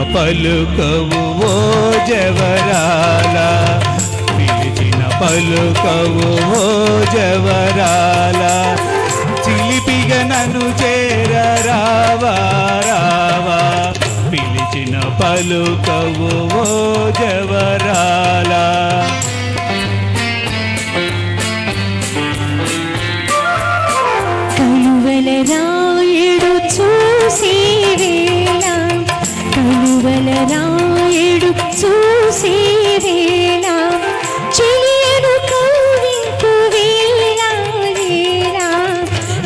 పలుకవు ఓ జవరాల, పిలిచిన పలుకవు ఓ జవరాల, చిలిపిగా నన్ను చేరరావా రావా, పిలిచిన పలుకవు ఓ జవరాల. కలువల రాయుడు చూసే వేళ, కలువల రాయుడు చూసే వేళ, చెలియను కౌవింపు వేళ వేళ,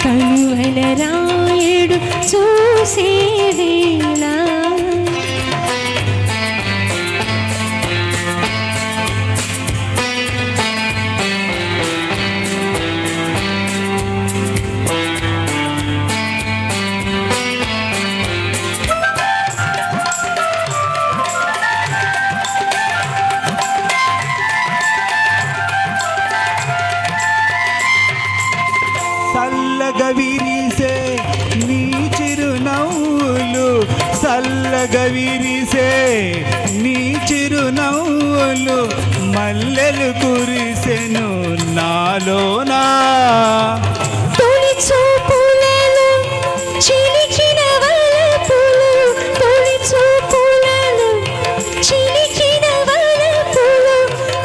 కలువల రాయుడు చూసే వేళ. చల్లగా విరిసే నీ చిరునవ్వులు, చల్లగా విరిసే నీ చిరునవ్వులు, మల్లెలు కురిసెను నాలోనా. తొలి చూపులలో చిలికిన వలపులు, తొలి చూపులలో చిలికిన వలపులు,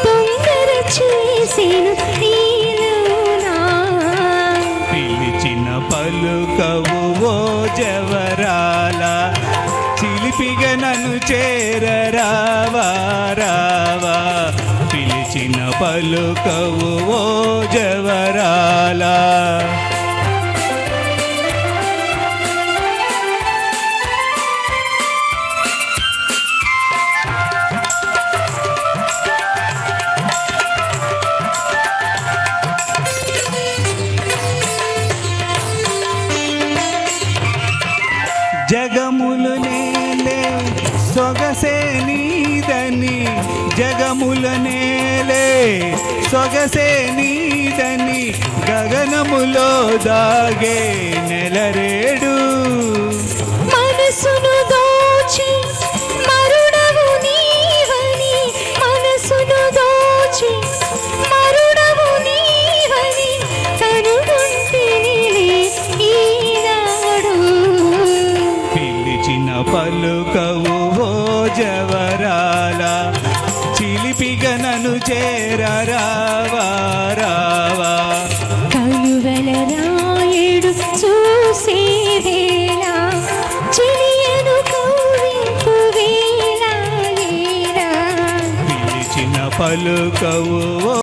తొందర చేసెను నీలోనా. పిలిచిన పలుకవు ఓ జవరాల, చిలిపిగా నన్ను చేరరావా రావా, పిలిచిన పలుకవు ఓ జవరాల. జగములు నేలే సొగసే నీదని, జగముల నేలే సొగసే నీదని, గగనములో దాగే నెలరేడు. మనసును దోచి మరుడవు నీవని, మనసును దోచి మరుడవు నీవని, కనుగొంటినిలే ఈనాడు. పిలిచిన పలుకవు ఓ జవరాల, చిలిపిగా నన్ను చేరరావా రావా, కలువల రాయుడు చూసే వేళ, చెలియను కౌవింపు వేళ వేళ, పిలిచిన పలుకవు